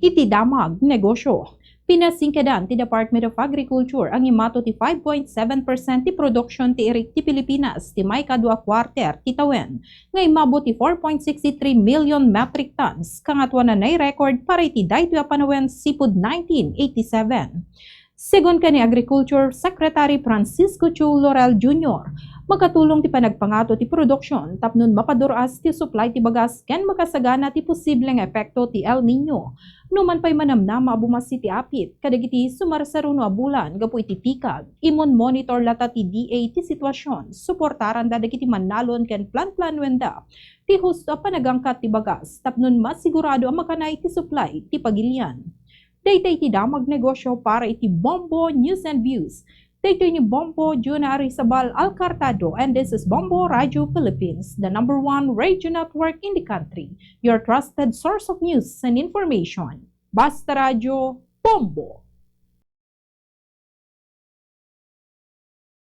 iti damag negosyo. Pinasingkadan ti Department of Agriculture ang imato ti 5.7% ti production ti irik ti Pilipinas ti may kadwa quarter ti tawen. Ngay mabot ti 4.63 million metric tons kangatwa na record para iti daytoy a panawen sipud 1987. Sigon kani Agriculture Secretary Francisco Chu Laurel Jr., magkatulong ti panagpangato ti produksyon tapnon mapaduras ti supply ti bagas ken makasagana ti posibleng epekto ti El Nino. Numan pay manamnama abumasi ti apit kadagiti sumarsaruno a bulan gapu iti pikag, imon monitor lata ti DA ti sitwasyon, suportaran dagiti mannalon ken plan wenda ti husto a panagangkat ti bagas tapnon masigurado ang makanay ti supply ti pagilian. Daytay ti damag negosyo para iti Bombo News and Views. Daytay ni Bombo Junari Sabal Alcartado, and this is Bombo Radio Philippines, the #1 radio network in the country. Your trusted source of news and information. Basta Radio Bombo!